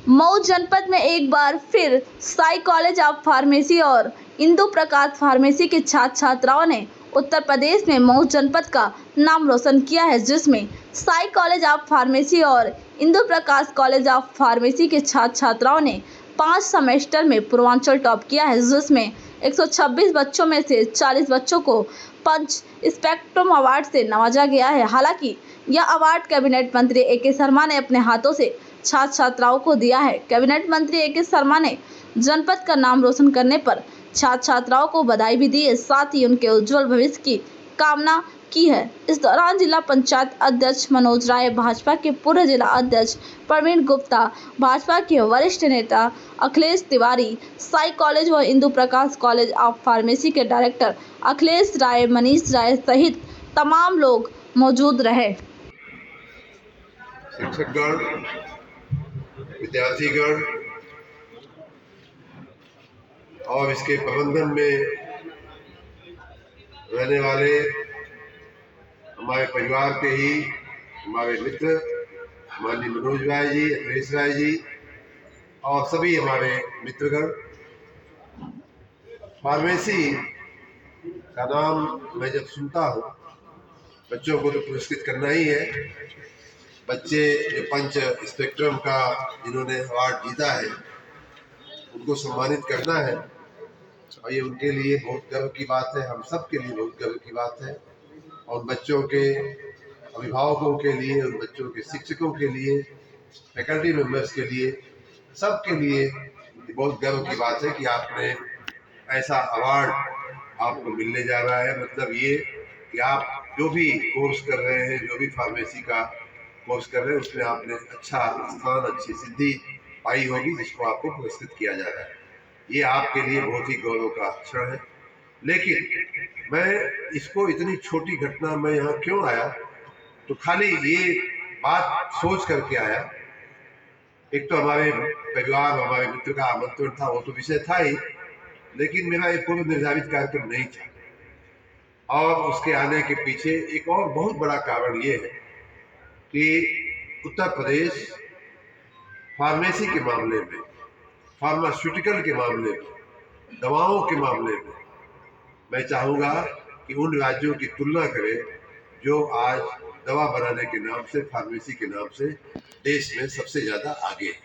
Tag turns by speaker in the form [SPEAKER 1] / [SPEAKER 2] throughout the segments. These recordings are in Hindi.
[SPEAKER 1] मऊ जनपद में एक बार फिर साई कॉलेज ऑफ फार्मेसी और इंदु प्रकाश फार्मेसी के छात्र छात्राओं ने उत्तर प्रदेश में मऊ जनपद का नाम रोशन किया है, जिसमें साई कॉलेज ऑफ फार्मेसी और Indu Prakash college of pharmacy के छात्र छात्राओं ने 5 सेमेस्टर में पूर्वांचल टॉप किया है, जिसमें 126 बच्चों में से 40 बच्चों को पंच स्पेक्ट्रम अवार्ड से नवाजा गया है। हालांकि यह अवार्ड कैबिनेट मंत्री ए.के. शर्मा ने अपने हाथों से छात्र छात्राओं को दिया है। कैबिनेट मंत्री ए.के. शर्मा ने जनपद का नाम रोशन करने पर छात्र छात्राओं को बधाई भी दी है, साथ ही उनके उज्जवल भविष्य की कामना की है। इस दौरान जिला पंचायत अध्यक्ष मनोज राय, भाजपा के पूर्व जिला अध्यक्ष प्रवीण गुप्ता, भाजपा के वरिष्ठ नेता अखिलेश तिवारी, साई कॉलेज व Indu Prakash college of pharmacy के डायरेक्टर अखिलेश राय, मनीष राय सहित तमाम लोग मौजूद रहे।
[SPEAKER 2] शिक्षकगण, विद्यार्थीगण और इसके प्रबंधन में रहने वाले हमारे परिवार के ही हमारे मित्र माननीय मनोज राय जी, अखिलेश राय जी और सभी हमारे मित्रगण। फार्मेसी का नाम मैं जब सुनता हूँ, बच्चों को तो पुरस्कृत करना ही है। बच्चे जो पंच स्पेक्ट्रम का जिन्होंने अवार्ड जीता है उनको सम्मानित करना है और ये उनके लिए बहुत गर्व की बात है, हम सब के लिए बहुत गर्व की बात है। और बच्चों के अभिभावकों के लिए, उन बच्चों के शिक्षकों के लिए, फैकल्टी मेंबर्स के लिए, सब के लिए बहुत गर्व की बात है कि आपने ऐसा अवार्ड आपको मिलने जा रहा है। मतलब ये कि आप जो भी कोर्स कर रहे हैं, जो भी फार्मेसी का कोर्स कर रहे हैं, उसमें आपने अच्छा स्थान, अच्छी सिद्धि पाई होगी, जिसको आपको पुरस्कृत किया जा रहा है। ये आपके लिए बहुत ही गौरव का क्षण है। लेकिन मैं इसको इतनी छोटी घटना में यहाँ क्यों आया, तो खाली ये बात सोच करके आया। एक तो हमारे परिवार, हमारे मित्र का आमंत्रण था, वो तो विषय था ही, लेकिन मेरा एक पूर्व निर्धारित कार्यक्रम नहीं था। और उसके आने के पीछे एक और बहुत बड़ा कारण ये है कि उत्तर प्रदेश फार्मेसी के मामले में, फार्मास्यूटिकल के मामले में, दवाओं के मामले में मैं चाहूँगा कि उन राज्यों की तुलना करें जो आज दवा बनाने के नाम से, फार्मेसी के नाम से देश में सबसे ज़्यादा आगे हैं।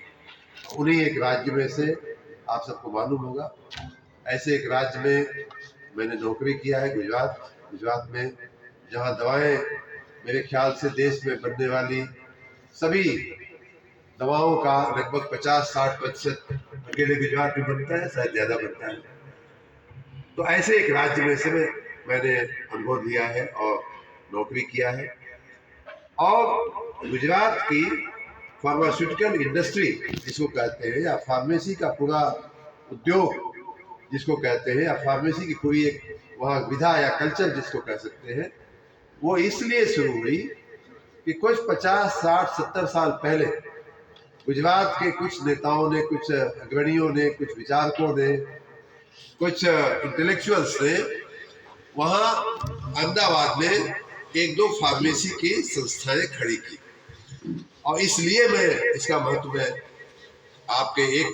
[SPEAKER 2] उन्हीं एक राज्य में से आप सबको मालूम होगा, ऐसे एक राज्य में मैंने नौकरी किया है, गुजरात में, जहाँ दवाएं मेरे ख्याल से देश में बनने वाली सभी दवाओं का लगभग 50-60% अकेले गुजरात में बनता है, शायद ज़्यादा बनता है। तो ऐसे एक राज्य में से मैंने अनुभव लिया है और नौकरी किया है। और गुजरात की फार्मास्यूटिकल इंडस्ट्री जिसको कहते हैं, या फार्मेसी का पूरा उद्योग जिसको कहते हैं, या फार्मेसी की पूरी एक वहाँ विधा या कल्चर जिसको कह सकते हैं, वो इसलिए शुरू हुई कि कुछ 50-60-70 साल पहले गुजरात के कुछ नेताओं ने, कुछ अग्रणियों ने, कुछ विचारकों ने, कुछ इंटेलेक्चुअल्स ने वहाँ अहमदाबाद में 1-2 फार्मेसी की संस्थाएं खड़ी की। और इसलिए मैं इसका महत्व है आपके एक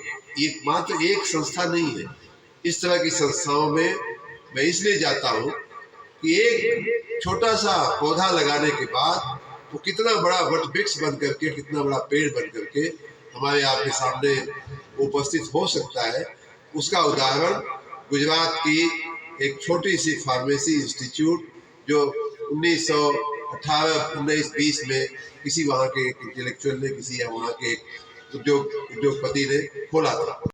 [SPEAKER 2] मात्र एक संस्था नहीं है, इस तरह की संस्थाओं में मैं इसलिए जाता हूँ कि एक छोटा सा पौधा लगाने के बाद वो कितना बड़ा वट वृक्ष बन करके, कितना बड़ा पेड़ बन करके हमारे आपके सामने उपस्थित हो सकता है, उसका उदाहरण गुजरात की एक छोटी सी फार्मेसी इंस्टीट्यूट जो 1918-1920 में किसी वहाँ के इंटेलेक्चुअल ने, किसी वहाँ के उद्योगपति ने खोला था।